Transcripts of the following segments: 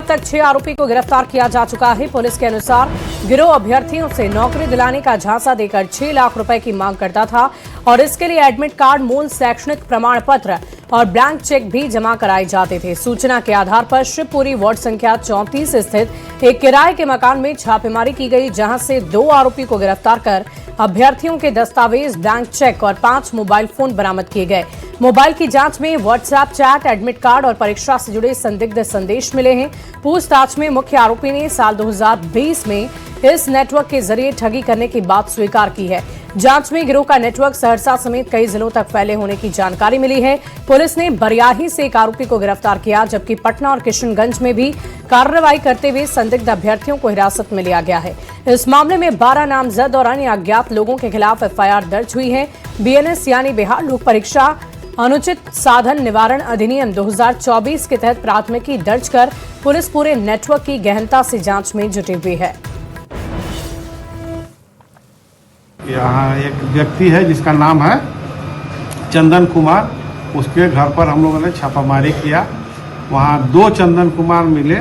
तक 6 आरोपी को गिरफ्तार किया जा चुका है। पुलिस के अनुसार गिरोह अभ्यर्थियों से नौकरी दिलाने का झांसा देकर 6 लाख रुपए की मांग करता था और इसके लिए एडमिट कार्ड, मूल शैक्षणिक प्रमाण पत्र और ब्लैंक चेक भी जमा कराए जाते थे। सूचना के आधार पर शिवपुरी वार्ड संख्या 34 स्थित एक किराए के मकान में छापेमारी की गई, जहां से 2 आरोपी को गिरफ्तार कर अभ्यर्थियों के दस्तावेज, ब्लैंक चेक और 5 मोबाइल फोन बरामद किए गए। मोबाइल की जांच में व्हाट्सएप चैट, एडमिट कार्ड और परीक्षा से जुड़े संदिग्ध संदेश मिले हैं। पूछताछ में मुख्य आरोपी ने साल 2020 में इस नेटवर्क के जरिए ठगी करने की बात स्वीकार की है। जांच में गिरोह का नेटवर्क सहरसा समेत कई जिलों तक फैले होने की जानकारी मिली है। पुलिस ने बरियाही से एक आरोपी को गिरफ्तार किया, जबकि पटना और किशनगंज में भी कार्रवाई करते हुए संदिग्ध अभ्यर्थियों को हिरासत में लिया गया है। इस मामले में 12 नामजद और अन्य अज्ञात लोगों के खिलाफ एफआईआर दर्ज हुई है। बीएनएस यानी बिहार लोक परीक्षा अनुचित साधन निवारण अधिनियम 2024 के तहत प्राथमिकी दर्ज कर पुलिस पूरे नेटवर्क की गहनता से जांच में जुटी हुई है। यहाँ एक व्यक्ति है जिसका नाम है चंदन कुमार। उसके घर पर हम लोगों ने छापामारी किया। वहाँ 2 चंदन कुमार मिले।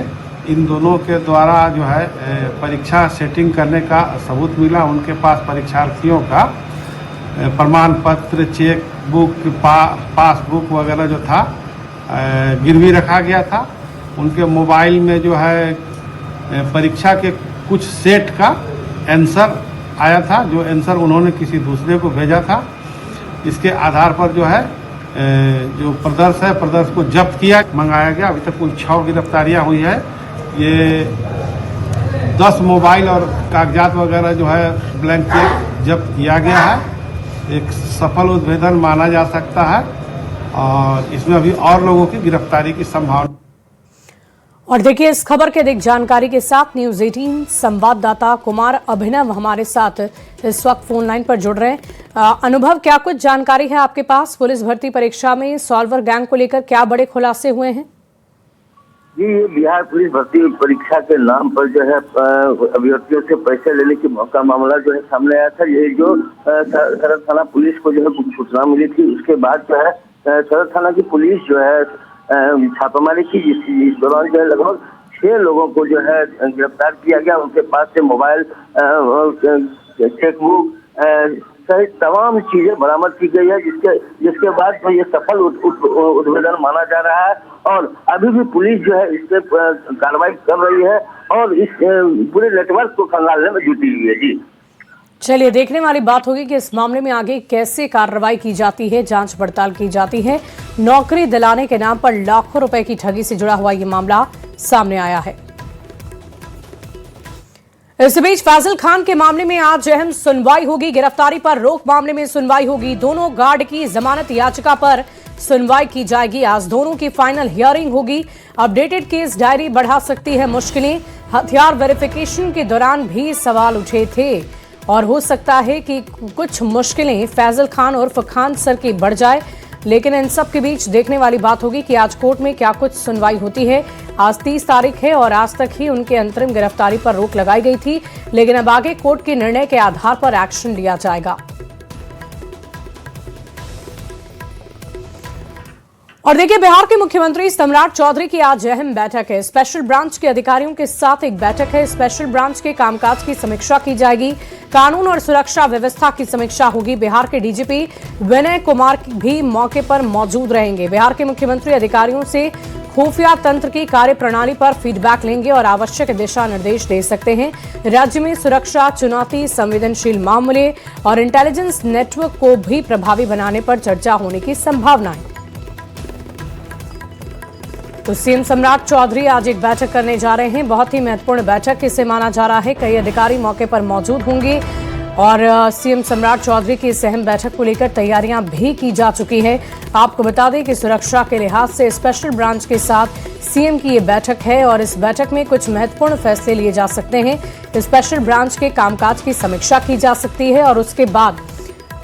इन दोनों के द्वारा जो है परीक्षा सेटिंग करने का सबूत मिला। उनके पास परीक्षार्थियों का प्रमाण पत्र, चेक बुक, पासबुक वगैरह जो था गिरवी रखा गया था। उनके मोबाइल में जो है परीक्षा के कुछ सेट का आंसर आया था, जो आंसर उन्होंने किसी दूसरे को भेजा था। इसके आधार पर जो है जो प्रदर्श को जब्त किया, मंगाया गया। अभी तक कुल 6 गिरफ्तारियां हुई है। ये 10 मोबाइल और कागजात वगैरह जो है ब्लैंक चेक जब्त किया गया है। एक सफल उद्भेदन माना जा सकता है और इसमें अभी और लोगों की गिरफ्तारी की संभावना। और देखिए, इस खबर के अधिक जानकारी के साथ न्यूज 18 संवाददाता कुमार अभिनव हमारे साथ इस वक्त फोन लाइन पर जुड़ रहे हैं। अनुभव, क्या कुछ जानकारी है आपके पास? पुलिस भर्ती परीक्षा में सॉल्वर गैंग को लेकर क्या बड़े खुलासे हुए हैं? जी, बिहार पुलिस भर्ती परीक्षा के नाम पर जो है अभ्यर्थियों से पैसे लेने का मामला जो है सामने आया था। ये जो सदर थाना पुलिस को जो है सूचना मिली थी, उसके बाद जो है सदर थाना की पुलिस जो है छापामारी की। इस दौरान जो है लगभग 6 लोगों को जो है गिरफ्तार किया गया। उनके पास से मोबाइल, चेकबुक सहित तमाम चीजें बरामद की गई है, जिसके बाद तो ये सफल उद्भेदन माना जा रहा है। और अभी भी पुलिस जो है इस पे कार्रवाई कर रही है और इस पूरे नेटवर्क को खंगालने में जुटी हुई है। जी चलिए, देखने वाली बात होगी कि इस मामले में आगे कैसे कार्रवाई की जाती है, जांच पड़ताल की जाती है। नौकरी दिलाने के नाम पर लाखों रुपए की ठगी से जुड़ा हुआ ये मामला सामने आया है। इस बीच फैजल खान के मामले में आज अहम सुनवाई होगी। गिरफ्तारी पर रोक मामले में सुनवाई होगी। दोनों गार्ड की जमानत याचिका पर सुनवाई की जाएगी। आज दोनों की फाइनल हियरिंग होगी। अपडेटेड केस डायरी बढ़ा सकती है मुश्किलें। हथियार वेरिफिकेशन के दौरान भी सवाल उठे थे और हो सकता है कि कुछ मुश्किलें फैजल खान उर्फ खान सर की बढ़ जाए। लेकिन इन सब के बीच देखने वाली बात होगी कि आज कोर्ट में क्या कुछ सुनवाई होती है। आज 30 तारीख है और आज तक ही उनके अंतरिम गिरफ्तारी पर रोक लगाई गई थी, लेकिन अब आगे कोर्ट के निर्णय के आधार पर एक्शन लिया जाएगा। और देखिए, बिहार के मुख्यमंत्री सम्राट चौधरी की आज अहम बैठक है। स्पेशल ब्रांच के अधिकारियों के साथ एक बैठक है। स्पेशल ब्रांच के कामकाज की समीक्षा की जाएगी। कानून और सुरक्षा व्यवस्था की समीक्षा होगी। बिहार के डीजीपी विनय कुमार भी मौके पर मौजूद रहेंगे। बिहार के मुख्यमंत्री अधिकारियों से खुफिया तंत्र की कार्यप्रणाली पर फीडबैक लेंगे और आवश्यक दिशा निर्देश दे सकते हैं। राज्य में सुरक्षा चुनौती, संवेदनशील मामले और इंटेलिजेंस नेटवर्क को भी प्रभावी बनाने पर चर्चा होने की संभावना है। तो सीएम सम्राट चौधरी आज एक बैठक करने जा रहे हैं। बहुत ही महत्वपूर्ण बैठक इसे माना जा रहा है। कई अधिकारी मौके पर मौजूद होंगे और सीएम सम्राट चौधरी की इस अहम बैठक को लेकर तैयारियां भी की जा चुकी है। आपको बता दें कि सुरक्षा के लिहाज से स्पेशल ब्रांच के साथ सीएम की ये बैठक है और इस बैठक में कुछ महत्वपूर्ण फैसले लिए जा सकते हैं। स्पेशल ब्रांच के कामकाज की समीक्षा की जा सकती है और उसके बाद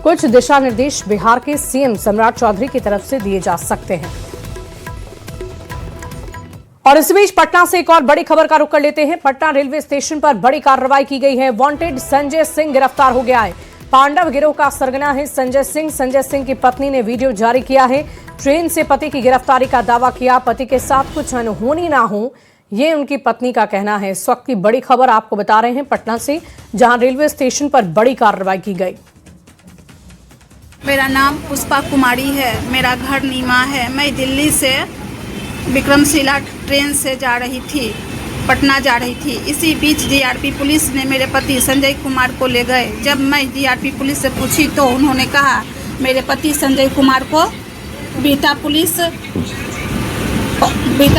कुछ दिशा निर्देश बिहार के सीएम सम्राट चौधरी की तरफ से दिए जा सकते हैं। और इस बीच पटना से एक और बड़ी खबर का रुख कर लेते हैं। पटना रेलवे स्टेशन पर बड़ी कार्रवाई की गई है। वांटेड संजय सिंह गिरफ्तार हो गया है। पांडव गिरोह का सरगना है संजय सिंह। संजय सिंह की पत्नी ने वीडियो जारी किया है। ट्रेन से पति की गिरफ्तारी का दावा किया। पति के साथ कुछ अनहोनी ना हो, ये उनकी पत्नी का कहना है। इस वक्त की बड़ी खबर आपको बता रहे हैं पटना से, जहां रेलवे स्टेशन पर बड़ी कार्रवाई की गई। मेरा नाम पुष्पा कुमारी है, मेरा घर नीमा है। मैं दिल्ली से विक्रमशिला ट्रेन से जा रही थी, पटना जा रही थी। इसी बीच जीआरपी पुलिस ने मेरे पति संजय कुमार को ले गए। जब मैं जीआरपी पुलिस से पूछी तो उन्होंने कहा मेरे पति संजय कुमार को बीटा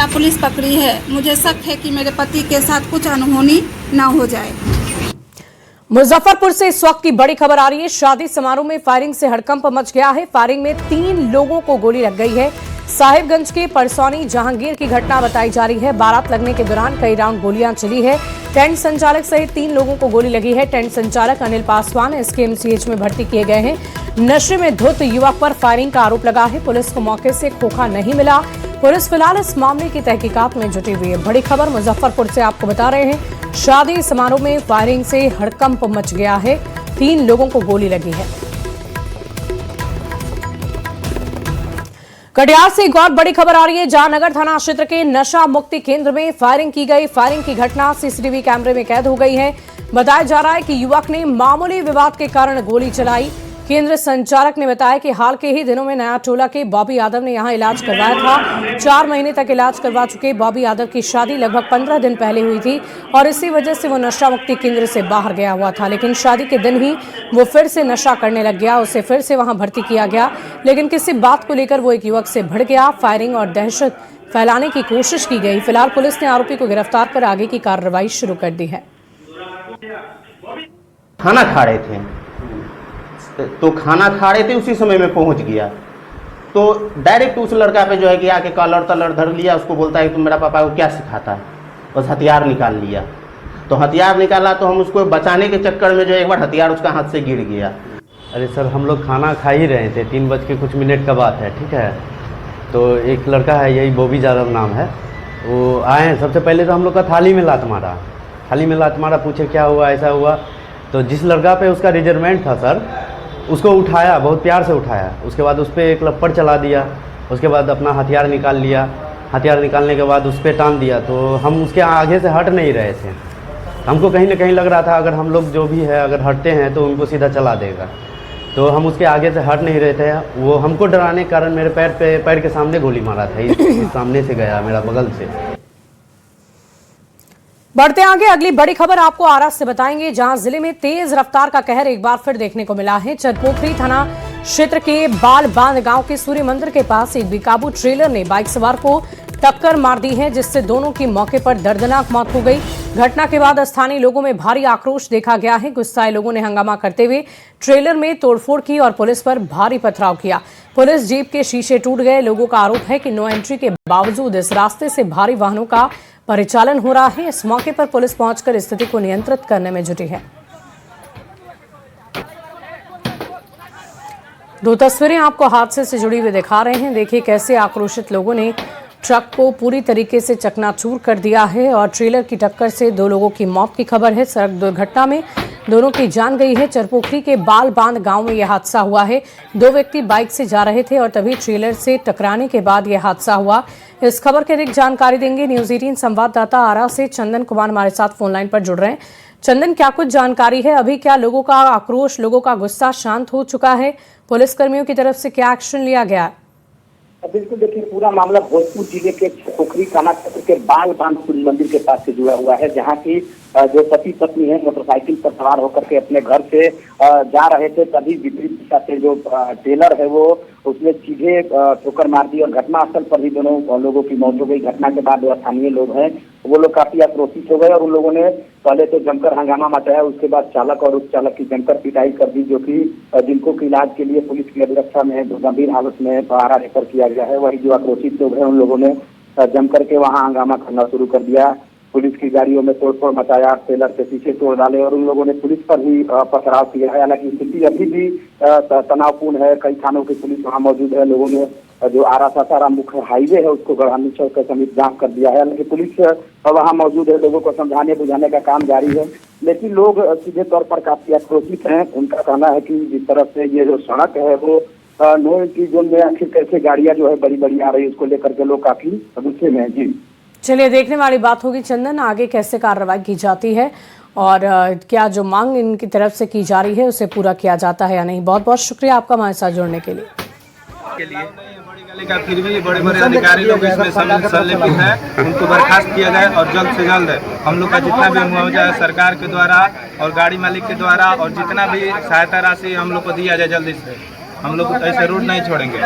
पुलिस पकड़ी है। मुझे शक है कि मेरे पति के साथ कुछ अनहोनी न हो जाए। मुजफ्फरपुर से इस वक्त की बड़ी खबर आ रही है। शादी समारोह में फायरिंग से हड़कंप मच गया है। फायरिंग में 3 लोगों को गोली लग गई है। साहिबगंज के परसौनी जहांगीर की घटना बताई जा रही है। बारात लगने के दौरान कई राउंड गोलियां चली है। टेंट संचालक सहित 3 लोगों को गोली लगी है। टेंट संचालक अनिल पासवान एसकेएमसीएच में भर्ती किए गए हैं। नशे में धुत युवक पर फायरिंग का आरोप लगा है। पुलिस को मौके से खोखा नहीं मिला। पुलिस फिलहाल इस मामले की तहकीकात में जुटी हुई है। बड़ी खबर मुजफ्फरपुर से आपको बता रहे हैं। शादी समारोह में फायरिंग से हड़कंप मच गया है। 3 लोगों को गोली लगी है। कटिहार से एक और बड़ी खबर आ रही है। जहानगर थाना क्षेत्र के नशा मुक्ति केंद्र में फायरिंग की गई। फायरिंग की घटना सीसीटीवी कैमरे में कैद हो गई है। बताया जा रहा है कि युवक ने मामूली विवाद के कारण गोली चलाई। केंद्र संचालक ने बताया कि हाल के ही दिनों में नया टोला के बॉबी यादव ने यहां इलाज करवाया था। 4 महीने तक इलाज करवा चुके बॉबी यादव की शादी लगभग 15 दिन पहले हुई थी और इसी वजह से वो नशा मुक्ति केंद्र से बाहर गया हुआ था। लेकिन शादी के दिन ही वो फिर से नशा करने लग गया। उसे फिर से वहां भर्ती किया गया, लेकिन किसी बात को लेकर वो एक युवक से भिड़ गया। फायरिंग और दहशत फैलाने की कोशिश की गई। फिलहाल पुलिस ने आरोपी को गिरफ्तार कर आगे की कार्रवाई शुरू कर दी है। खाना खा रहे थे तो खाना खा रहे थे, उसी समय में पहुंच गया तो डायरेक्ट उस लड़का पे जो है कि आके कॉलर तलर धर लिया। उसको बोलता है कि तुम मेरा पापा को क्या सिखाता है। बस हथियार निकाल लिया। तो हथियार निकाला तो हम उसको बचाने के चक्कर में जो एक बार हथियार उसका हाथ से गिर गया। अरे सर, हम लोग खाना खा ही रहे थे, 3 बज के कुछ मिनट का बात है, ठीक है। तो एक लड़का है, यही बॉबी यादव नाम है, वो आए हैं। सबसे पहले तो हम लोग का थाली में लात मारा, पूछे क्या हुआ, ऐसा हुआ। तो जिस लड़का पे उसका रिजर्वमेंट था सर, उसको उठाया, बहुत प्यार से उठाया। उसके बाद उस पर एक लपड़ चला दिया। उसके बाद अपना हथियार निकाल लिया। हथियार निकालने के बाद उस पर टान दिया। तो हम उसके आगे से हट नहीं रहे थे। हमको कहीं ना कहीं लग रहा था अगर हम लोग जो भी है अगर हटते हैं तो उनको सीधा चला देगा। तो हम उसके आगे से हट नहीं रहे थे। वो हमको डराने के कारण मेरे पैर के सामने गोली मारा था। इस सामने से गया, मेरा बगल से। बढ़ते आगे, अगली बड़ी खबर आपको आरा से बताएंगे, जहां जिले में तेज रफ्तार का कहर एक बार फिर देखने को मिला है। चरपोखरी थाना क्षेत्र के बाल बांध गांव के सूर्य मंदिर के पास एक बेकाबू ट्रेलर ने बाइक सवार को टक्कर मार दी है, जिससे दोनों की मौके पर दर्दनाक मौत हो गई। घटना के बाद स्थानीय लोगों में भारी आक्रोश देखा गया है। गुस्साए लोगों ने हंगामा करते हुए ट्रेलर में तोड़फोड़ की और पुलिस पर भारी पथराव किया। पुलिस जीप के शीशे टूट गए। लोगों का आरोप है कि नो एंट्री के बावजूद इस रास्ते से भारी वाहनों का परिचालन हो रहा है। इस मौके पर पुलिस पहुंचकर स्थिति को नियंत्रित करने में जुटी है। 2 तस्वीरें आपको हादसे से जुड़ी हुई दिखा रहे हैं। देखिए कैसे आक्रोशित लोगों ने ट्रक को पूरी तरीके से चकनाचूर कर दिया है और ट्रेलर की टक्कर से 2 लोगों की मौत की खबर है। सड़क दुर्घटना में दोनों की जान गई है। चरपोखरी के बाल बांध गांव में यह हादसा हुआ है। 2 व्यक्ति बाइक से जा रहे थे और तभी ट्रेलर से टकराने के बाद यह हादसा हुआ। इस खबर की अधिक जानकारी देंगे न्यूज 18 संवाददाता आरा से चंदन कुमार हमारे साथ फोन लाइन पर जुड़ रहे हैं। चंदन, क्या कुछ जानकारी है अभी? क्या लोगों का आक्रोश, लोगों का गुस्सा शांत हो चुका है? पुलिसकर्मियों की तरफ से क्या एक्शन लिया गया? बिल्कुल, देखिए पूरा मामला भोजपुर जिले के पोखरी थाना क्षेत्र के बाल बांध सूर्य मंदिर के पास से जुड़ा हुआ है, जहां की जो पति पत्नी है मोटरसाइकिल पर सवार होकर के अपने घर से जा रहे थे। तभी विपरीत दिशा से जो ट्रेलर है वो उसने सीधे ठोकर मार दी और घटनास्थल पर ही दोनों लोगों की मौत हो गई। घटना के बाद जो स्थानीय लोग हैं वो लोग काफी आक्रोशित हो गए और उन लोगों ने पहले तो जमकर हंगामा मचाया। उसके बाद चालक और उस चालक की जमकर पिटाई कर दी, जो कि जिनको की इलाज के लिए पुलिस की अभिरक्षा में गंभीर हालत में आरा रेफर किया गया है। वही जो आक्रोशित लोग हैं उन लोगों ने जम करके वहां हंगामा करना शुरू कर दिया। पुलिस की गाड़ियों में तोड़फोड़ मचाया, ट्रेलर के पीछे तोड़ डाले और उन लोगों ने पुलिस पर भी पथराव किया है। हालांकि स्थिति अभी भी तनावपूर्ण है। कई थानों की पुलिस वहां मौजूद है। लोगों ने जो आरा सासाराम मुख्य हाईवे है उसको गढ़ानी चौक के समीप जांच कर दिया है। हालांकि पुलिस वहां मौजूद है, लोगों को समझाने बुझाने का काम जारी है, लेकिन लोग सीधे तौर पर काफी आक्रोशित हैं। उनका कहना है कि जिस तरह से ये जो सड़क है वो नो एंट्री जोन में आखिर कैसे गाड़ियां जो है बड़ी बड़ी आ रही है, उसको लेकर के लोग काफी गुस्से में हैं। जी चलिए, देखने वाली बात होगी चंदन, आगे कैसे कार्रवाई की जाती है और क्या जो मांग इनकी तरफ से की जा रही है उसे पूरा किया जाता है या नहीं। बहुत बहुत शुक्रिया आपका हमारे साथ जुड़ने के लिए। का फिर भी बड़े बड़े अधिकारी लोग इसमें संलिप्त है, उनको बर्खास्त किया जाए और जल्द से जल्द हम लोग का जितना भी मुआवजा है सरकार के द्वारा और गाड़ी मालिक के द्वारा और जितना भी सहायता राशि हम लोग को दिया जाए जल्दी से। हम लोग ऐसे रोड नहीं छोड़ेंगे।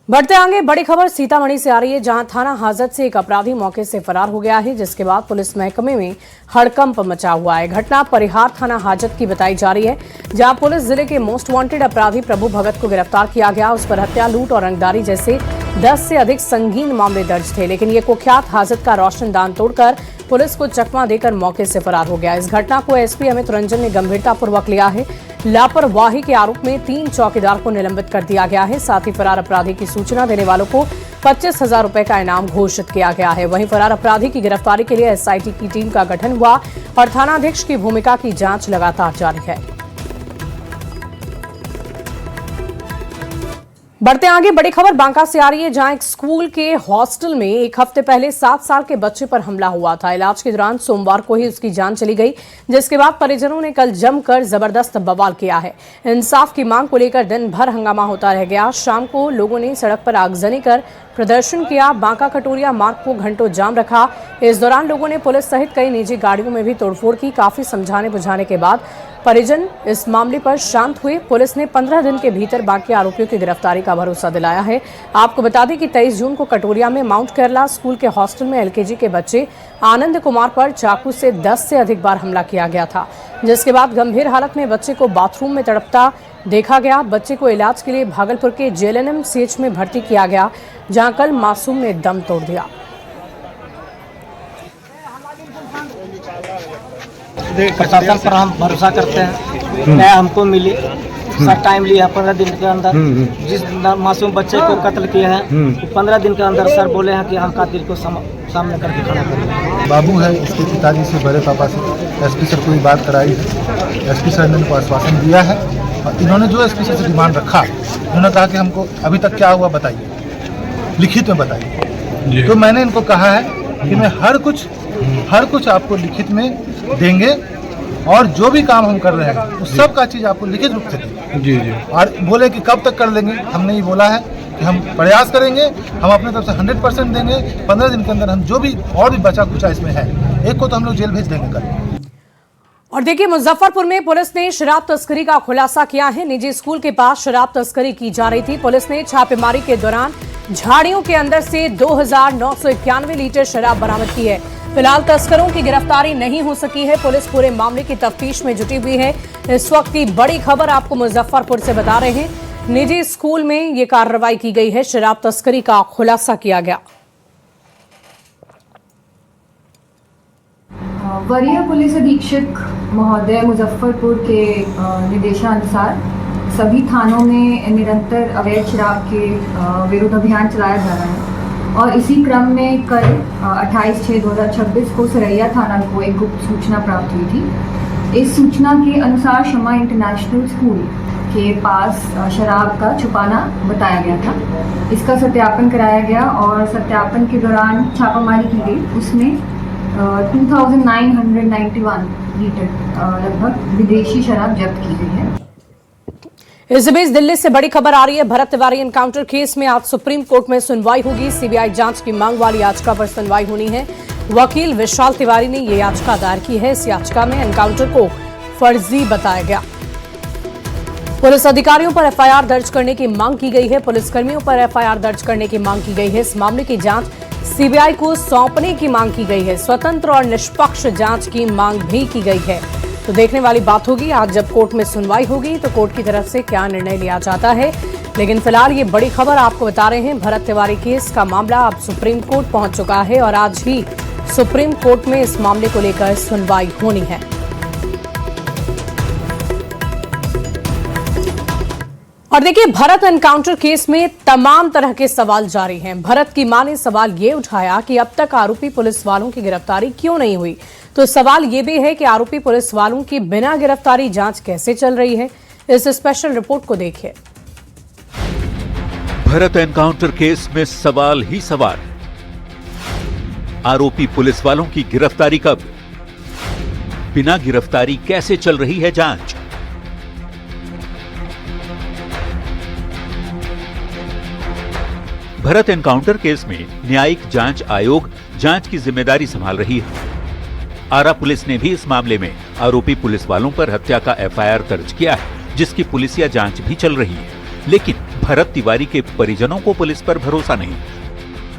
बढ़ते आगे बड़ी खबर सीतामढ़ी से आ रही है, जहां थाना हाजत से एक अपराधी मौके से फरार हो गया है, जिसके बाद पुलिस महकमे में हड़कंप मचा हुआ है। घटना परिहार थाना हाजत की बताई जा रही है, जहां पुलिस जिले के मोस्ट वांटेड अपराधी प्रभु भगत को गिरफ्तार किया गया। उस पर हत्या, लूट और रंगदारी जैसे 10 से अधिक संगीन मामले दर्ज थे, लेकिन ये कुख्यात हाजत का रोशनदान तोड़कर पुलिस को चकमा देकर मौके से फरार हो गया। इस घटना को एसपी अमित रंजन ने गंभीरतापूर्वक लिया है। लापरवाही के आरोप में 3 चौकीदार को निलंबित कर दिया गया है। साथ ही फरार अपराधी की सूचना देने वालों को 25,000 रुपए का इनाम घोषित किया गया है। वहीं फरार अपराधी की गिरफ्तारी के लिए एसआईटी की टीम का गठन हुआ और थानाध्यक्ष की भूमिका की जांच लगातार जारी है। बढ़ते आगे बड़ी खबर बांका से आ रही है, जहां एक स्कूल के हॉस्टल में एक हफ्ते पहले 7 साल के बच्चे पर हमला हुआ था। इलाज के दौरान सोमवार को ही उसकी जान चली गई, जिसके बाद परिजनों ने कल जमकर जबरदस्त बवाल किया है। इंसाफ की मांग को लेकर दिन भर हंगामा होता रह गया। शाम को लोगों ने सड़क पर आगजनी कर प्रदर्शन किया। बांका कटोरिया मार्ग को घंटों जाम रखा। इस दौरान लोगों ने पुलिस सहित कई निजी गाड़ियों में भी तोड़फोड़ की। काफी समझाने बुझाने के बाद परिजन इस मामले पर शांत हुए। पुलिस ने 15 दिन के भीतर बाकी आरोपियों की गिरफ्तारी का भरोसा दिलाया है। आपको बता दें कि 23 जून को कटोरिया में माउंट केरला स्कूल के हॉस्टल में एलकेजी के बच्चे आनंद कुमार पर चाकू से 10 से अधिक बार हमला किया गया था, जिसके बाद गंभीर हालत में बच्चे को बाथरूम में तड़पता देखा गया। बच्चे को इलाज के लिए भागलपुर के JLNM-CH में भर्ती किया गया, जहां कल मासूम ने दम तोड़ दिया। प्रशासन पर हम भरोसा करते हैं, न्याय हमको मिली। सर टाइम लिया 15 दिन के अंदर। जिस मासूम बच्चे को कत्ल किया है 15 दिन के अंदर सर बोले हैं कि हम कातिल को सामने करके खड़ा करेंगे। बाबू है इसके पिताजी से, बड़े पापा से एसपी सर को बात कराई है। एसपी सर ने उनको आश्वासन दिया है और इन्होंने जो एसपी सर से डिमांड रखा, इन्होंने कहा कि हमको अभी तक क्या हुआ बताइए, लिखित में बताइए। तो मैंने इनको कहा है कि मैं हर कुछ आपको लिखित में देंगे और जो भी काम हम कर रहे हैं उस सब का चीज़ आपको लिखित रूप से देंगे। जी। और बोले कि कब तक कर लेंगे, हमने ये बोला है कि हम प्रयास करेंगे, हम अपने तरफ से 100% देंगे। 15 दिन के अंदर हम जो भी और भी बचा कुचा इसमें है, एक को तो हम लोग जेल भेज देंगे कल। और देखिए, मुजफ्फरपुर में पुलिस ने शराब तस्करी का खुलासा किया है। निजी स्कूल के पास शराब तस्करी की जा रही थी। पुलिस ने छापेमारी के दौरान झाड़ियों के अंदर से 2,991 लीटर शराब बरामद की है। फिलहाल तस्करों की गिरफ्तारी नहीं हो सकी है। पुलिस पूरे मामले की तफ्तीश में जुटी हुई है। इस वक्त की बड़ी खबर आपको मुजफ्फरपुर से बता रहे हैं, निजी स्कूल में ये कार्रवाई की गई है, शराब तस्करी का खुलासा किया गया। वरीय पुलिस अधीक्षक महोदय मुजफ्फरपुर के निर्देशानुसार सभी थानों में निरंतर अवैध शराब के विरुद्ध अभियान चलाया जा रहा है और इसी क्रम में कल 28/6/2026 को सरैया थाना को एक गुप्त सूचना प्राप्त हुई थी। इस सूचना के अनुसार शमा इंटरनेशनल स्कूल के पास शराब का छुपाना बताया गया था। इसका सत्यापन कराया गया और सत्यापन के दौरान छापामारी की गई। उसमें 2,991 लीटर लगभग विदेशी शराब जब्त की गई है। इस बीच दिल्ली से बड़ी खबर आ रही है। भरत तिवारी एनकाउंटर केस में आज सुप्रीम कोर्ट में सुनवाई होगी। सीबीआई जांच की मांग वाली याचिका पर सुनवाई होनी है। वकील विशाल तिवारी ने यह याचिका दायर की है। इस याचिका में एनकाउंटर को फर्जी बताया गया। पुलिस अधिकारियों पर एफआईआर दर्ज करने की मांग की गई है। पुलिसकर्मियों पर एफआईआर दर्ज करने की मांग की गई है। इस मामले की जांच सीबीआई को सौंपने की मांग की गई है। स्वतंत्र और निष्पक्ष जांच की मांग भी की गई है। तो देखने वाली बात होगी आज जब कोर्ट में सुनवाई होगी तो कोर्ट की तरफ से क्या निर्णय लिया जाता है। लेकिन फिलहाल ये बड़ी खबर आपको बता रहे हैं, भरत तिवारी केस का मामला अब सुप्रीम कोर्ट पहुंच चुका है और आज ही सुप्रीम कोर्ट में इस मामले को लेकर सुनवाई होनी है। और देखिए, भरत एनकाउंटर केस में तमाम तरह के सवाल जारी हैं। भरत की मां ने सवाल ये उठाया कि अब तक आरोपी पुलिस वालों की गिरफ्तारी क्यों नहीं हुई। तो सवाल ये भी है कि आरोपी पुलिस वालों की बिना गिरफ्तारी जांच कैसे चल रही है। इस स्पेशल रिपोर्ट को देखिए। भरत एनकाउंटर केस में सवाल ही सवाल। आरोपी पुलिस वालों की गिरफ्तारी कब, बिना गिरफ्तारी कैसे चल रही है जांच। भरत एनकाउंटर केस में न्यायिक जांच आयोग जांच की जिम्मेदारी संभाल रही है। आरा पुलिस ने भी इस मामले में आरोपी पुलिस वालों पर हत्या का एफआईआर दर्ज किया है, जिसकी पुलिसिया जांच भी चल रही है। लेकिन भरत तिवारी के परिजनों को पुलिस पर भरोसा नहीं।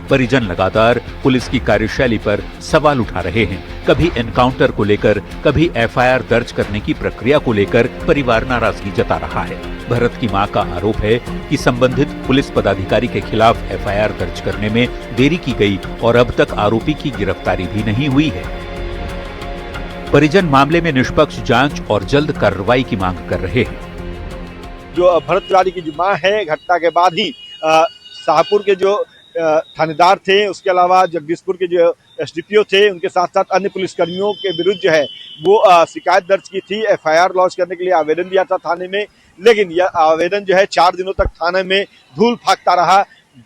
परिजन लगातार पुलिस की कार्यशैली पर सवाल उठा रहे हैं। कभी एनकाउंटर को लेकर, कभी एफआईआर दर्ज करने की प्रक्रिया को लेकर परिवार नाराजगी जता रहा है। भरत की मां का आरोप है कि संबंधित पुलिस पदाधिकारी के खिलाफ एफआईआर दर्ज करने में देरी की गई और अब तक आरोपी की गिरफ्तारी भी नहीं हुई है। परिजन मामले में निष्पक्ष जांच और जल्द कार्रवाई की मांग कर रहे हैं। जो भरत तिवारी की जो मां है, घटना के बाद ही शाहपुर के जो थानेदार थे, उसके अलावा जगदीशपुर के जो एसडीपीओ थे, उनके साथ साथ अन्य पुलिसकर्मियों के विरुद्ध जो है वो शिकायत दर्ज की थी। एफआईआर लॉन्च करने के लिए आवेदन दिया था थाने में, लेकिन यह आवेदन जो है 4 दिनों तक थाने में धूल फाकता रहा।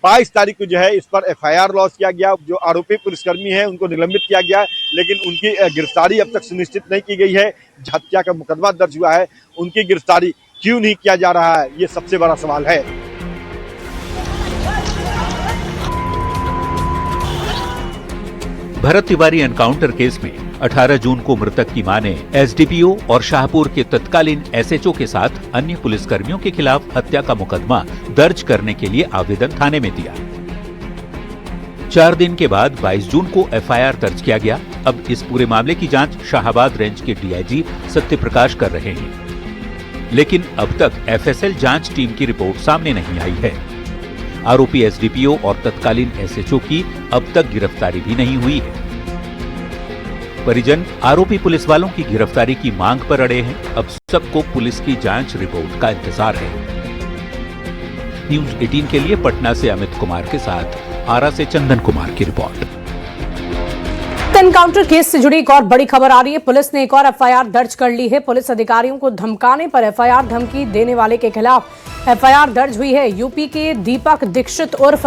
22 तारीख को जो है इस पर एफआईआर लॉन्च किया गया। जो आरोपी पुलिसकर्मी हैं उनको निलंबित किया गया, लेकिन उनकी गिरफ्तारी अब तक सुनिश्चित नहीं की गई है। हत्या का मुकदमा दर्ज हुआ है, उनकी गिरफ्तारी क्यों नहीं किया जा रहा है, ये सबसे बड़ा सवाल है। भरत तिवारी एनकाउंटर केस में 18 जून को मृतक की मां ने एसडीपीओ और शाहपुर के तत्कालीन एसएचओ के साथ अन्य पुलिसकर्मियों के खिलाफ हत्या का मुकदमा दर्ज करने के लिए आवेदन थाने में दिया। 4 दिन के बाद 22 जून को एफआईआर दर्ज किया गया। अब इस पूरे मामले की जांच शाहाबाद रेंज के डीआईजी सत्यप्रकाश कर रहे हैं, लेकिन अब तक एफएसएल जांच टीम की रिपोर्ट सामने नहीं आई है। आरोपी एसडीपीओ और तत्कालीन एसएचओ की अब तक गिरफ्तारी भी नहीं हुई है। परिजन आरोपी पुलिस वालों की गिरफ्तारी की मांग पर अड़े हैं। अब सबको पुलिस की जांच रिपोर्ट का इंतजार है। न्यूज 18 के लिए पटना से अमित कुमार के साथ आरा से चंदन कुमार की रिपोर्ट। एनकाउंटर केस से जुड़ी एक और बड़ी खबर आ रही है। पुलिस ने एक और एफआईआर दर्ज कर ली है। पुलिस अधिकारियों को धमकाने पर एफआईआर, धमकी देने वाले के खिलाफ एफआईआर दर्ज हुई है। यूपी के दीपक दीक्षित उर्फ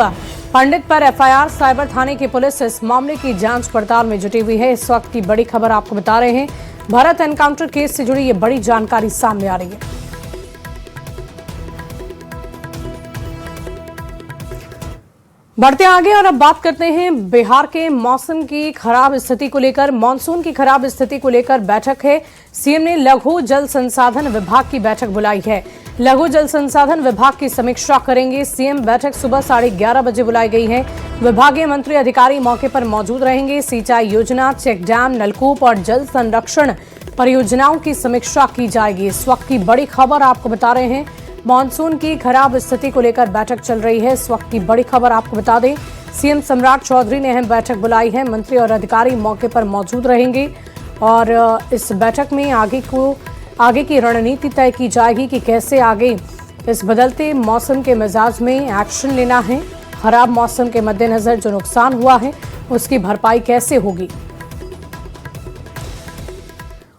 पंडित पर एफआईआर। साइबर थाने की पुलिस इस मामले की जांच पड़ताल में जुटी हुई है। इस वक्त की बड़ी खबर आपको बता रहे हैं। भरत एनकाउंटर केस से जुड़ी ये बड़ी जानकारी सामने आ रही है। बढ़ते आगे और अब बात करते हैं बिहार के मौसम की खराब स्थिति को लेकर। मानसून की खराब स्थिति को लेकर बैठक है। सीएम ने लघु जल संसाधन विभाग की बैठक बुलाई है। लघु जल संसाधन विभाग की समीक्षा करेंगे सीएम। बैठक सुबह 11:30 बजे बुलाई गई है। विभागीय मंत्री अधिकारी मौके पर मौजूद रहेंगे। सिंचाई योजना, चेक डैम, नलकूप और जल संरक्षण परियोजनाओं की समीक्षा की जाएगी। इस वक्त की बड़ी खबर आपको बता रहे हैं। मानसून की खराब स्थिति को लेकर बैठक चल रही है। इस वक्त की बड़ी खबर आपको बता दें, सीएम सम्राट चौधरी ने अहम बैठक बुलाई है। मंत्री और अधिकारी मौके पर मौजूद रहेंगे और इस बैठक में आगे की रणनीति तय की जाएगी कि कैसे आगे इस बदलते मौसम के मिजाज में एक्शन लेना है। खराब मौसम के मद्देनजर जो नुकसान हुआ है उसकी भरपाई कैसे होगी।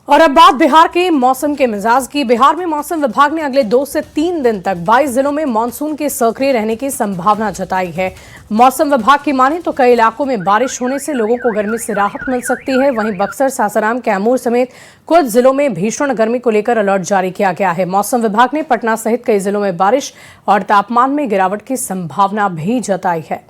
और अब बात बिहार के मौसम के मिजाज की। बिहार में मौसम विभाग ने अगले 2 से 3 दिन तक 22 जिलों में मानसून के सक्रिय रहने की संभावना जताई है। मौसम विभाग की माने तो कई इलाकों में बारिश होने से लोगों को गर्मी से राहत मिल सकती है। वहीं बक्सर, सासाराम, कैमूर समेत कुछ जिलों में भीषण गर्मी को लेकर अलर्ट जारी किया गया है। मौसम विभाग ने पटना सहित कई जिलों में बारिश और तापमान में गिरावट की संभावना भी जताई है।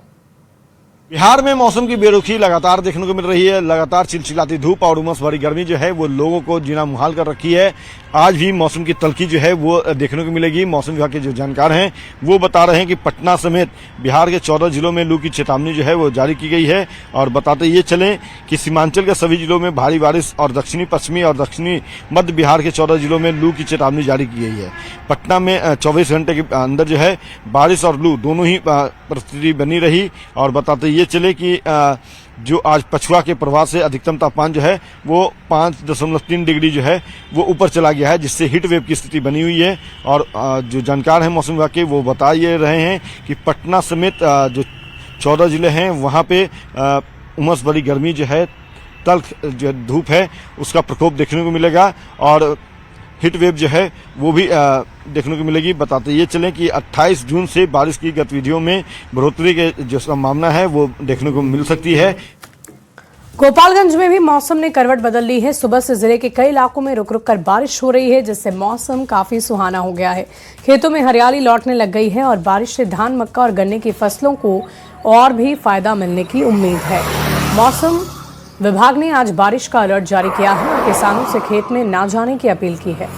बिहार में मौसम की बेरुखी लगातार देखने को मिल रही है। लगातार चिलचिलाती धूप और उमस भरी गर्मी जो है वो लोगों को जीना मुहाल कर रखी है। आज भी मौसम की तल्खी जो है वो देखने को मिलेगी। मौसम विभाग के जो जानकार हैं वो बता रहे हैं कि पटना समेत बिहार के 14 जिलों में लू की चेतावनी जो है वो जारी की गई है। और बताते ये चलें कि सीमांचल के सभी जिलों में भारी बारिश और दक्षिणी पश्चिमी और दक्षिणी मध्य बिहार के 14 जिलों में लू की चेतावनी जारी की गई है। पटना में 24 घंटे के अंदर जो है बारिश और लू दोनों ही परिस्थिति बनी रही। और बताते ये चले कि जो आज पछुआ के प्रभाव से अधिकतम तापमान जो है वो 5.3 डिग्री जो है वो ऊपर चला गया है, जिससे हीट वेव की स्थिति बनी हुई है। और जो जानकार हैं मौसम विभाग के वो बता ये रहे हैं कि पटना समेत जो 14 जिले हैं वहाँ पे उमस भरी गर्मी जो है, तल्ख जो धूप है उसका प्रकोप देखने को मिलेगा और हीट वेव जो है वो भी देखने को मिलेगी। बताते ये चलें कि 28 जून से बारिश की गतिविधियों में बढ़ोतरी के जो संभावना है वो देखने को मिल सकती है। गोपालगंज में भी मौसम ने करवट बदल ली है। सुबह से जिले के कई इलाकों में रुक रुक कर बारिश हो रही है, जिससे मौसम काफी सुहाना हो गया है। खेतों में हरियाली लौटने लग गई है और बारिश से धान, मक्का और गन्ने की फसलों को और भी फायदा मिलने की उम्मीद है। मौसम विभाग ने आज बारिश का अलर्ट जारी किया है और किसानों से खेत में ना जाने की अपील की है।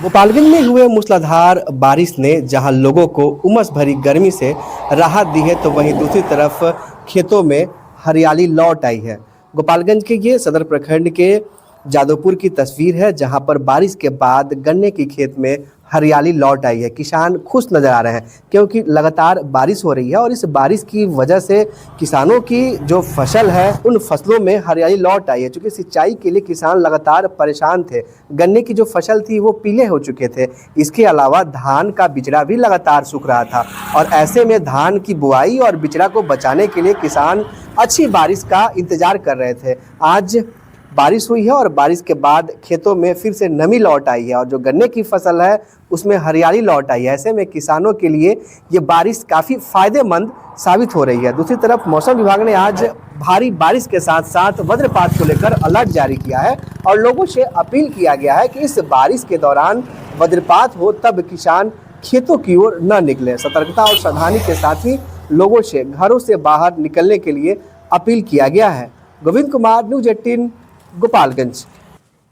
गोपालगंज में हुए मूसलाधार बारिश ने जहां लोगों को उमस भरी गर्मी से राहत दी है, तो वहीं दूसरी तरफ खेतों में हरियाली लौट आई है। गोपालगंज के ये सदर प्रखंड के जादवपुर की तस्वीर है, जहां पर बारिश के बाद गन्ने की खेत में हरियाली लौट आई है। किसान खुश नजर आ रहे हैं क्योंकि लगातार बारिश हो रही है और इस बारिश की वजह से किसानों की जो फसल है उन फसलों में हरियाली लौट आई है। क्योंकि सिंचाई के लिए किसान लगातार परेशान थे, गन्ने की जो फसल थी वो पीले हो चुके थे। इसके अलावा धान का बिचड़ा भी लगातार सूख रहा था और ऐसे में धान की बुआई और बिचड़ा को बचाने के लिए किसान अच्छी बारिश का इंतजार कर रहे थे। आज बारिश हुई है और बारिश के बाद खेतों में फिर से नमी लौट आई है और जो गन्ने की फसल है उसमें हरियाली लौट आई है। ऐसे में किसानों के लिए ये बारिश काफ़ी फायदेमंद साबित हो रही है। दूसरी तरफ मौसम विभाग ने आज भारी बारिश के साथ साथ वज्रपात को लेकर अलर्ट जारी किया है और लोगों से अपील किया गया है कि इस बारिश के दौरान वज्रपात हो तब किसान खेतों की ओर न निकले। सतर्कता और सावधानी के साथ ही लोगों से घरों से बाहर निकलने के लिए अपील किया गया है। गोविंद कुमार, न्यूज़ 18 गोपालगंज।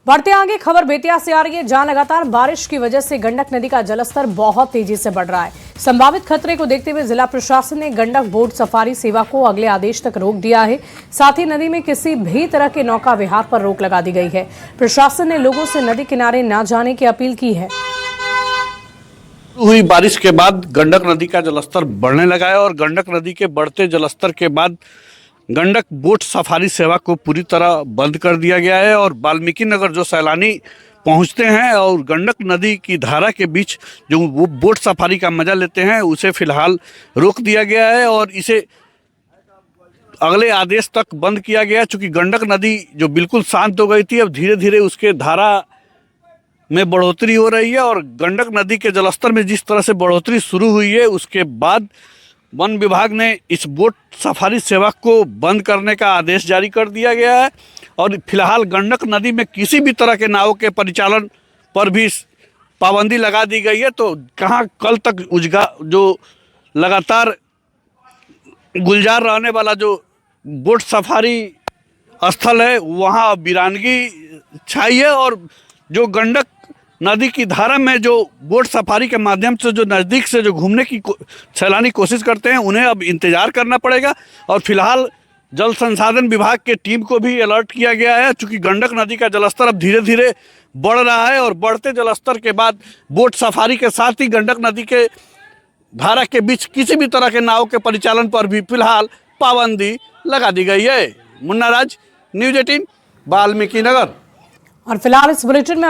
बढ़ते आगे खबर बेतिया से आ रही है, जहां लगातार बारिश की वजह से गंडक नदी का जलस्तर बहुत तेजी से बढ़ रहा है। संभावित खतरे को देखते हुए जिला प्रशासन ने गंडक बोट सफारी सेवा को अगले आदेश तक रोक दिया है। साथ ही नदी में किसी भी तरह के नौका विहार पर रोक लगा दी गई है। प्रशासन ने लोगों से नदी किनारे न जाने की अपील की है। हुई बारिश के बाद गंडक नदी का जलस्तर बढ़ने लगा है और गंडक नदी के बढ़ते जलस्तर के बाद गंडक बोट सफारी सेवा को पूरी तरह बंद कर दिया गया है और वाल्मीकि नगर जो सैलानी पहुंचते हैं और गंडक नदी की धारा के बीच जो वो बोट सफारी का मजा लेते हैं उसे फिलहाल रोक दिया गया है और इसे अगले आदेश तक बंद किया गया। चूँकि गंडक नदी जो बिल्कुल शांत हो गई थी, अब धीरे धीरे उसके धारा में बढ़ोतरी हो रही है और गंडक नदी के जलस्तर में जिस तरह से बढ़ोतरी शुरू हुई है उसके बाद वन विभाग ने इस बोट सफारी सेवा को बंद करने का आदेश जारी कर दिया गया है और फिलहाल गंडक नदी में किसी भी तरह के नावों के परिचालन पर भी पाबंदी लगा दी गई है। तो कहाँ कल तक जो लगातार गुलजार रहने वाला जो बोट सफारी स्थल है वहाँ वीरानगी छाई है और जो गंडक नदी की धारा में जो बोट सफारी के माध्यम से जो नज़दीक से जो घूमने की सैलानी कोशिश करते हैं उन्हें अब इंतज़ार करना पड़ेगा। और फिलहाल जल संसाधन विभाग के टीम को भी अलर्ट किया गया है, चूँकि गंडक नदी का जलस्तर अब धीरे धीरे बढ़ रहा है और बढ़ते जलस्तर के बाद बोट सफारी के साथ ही गंडक नदी के धारा के बीच किसी भी तरह के नाव के परिचालन पर भी फिलहाल पाबंदी लगा दी गई है। मुन्ना राज, न्यूज़ 18 वाल्मीकि नगर। और फिलहाल इस बुलेटिन में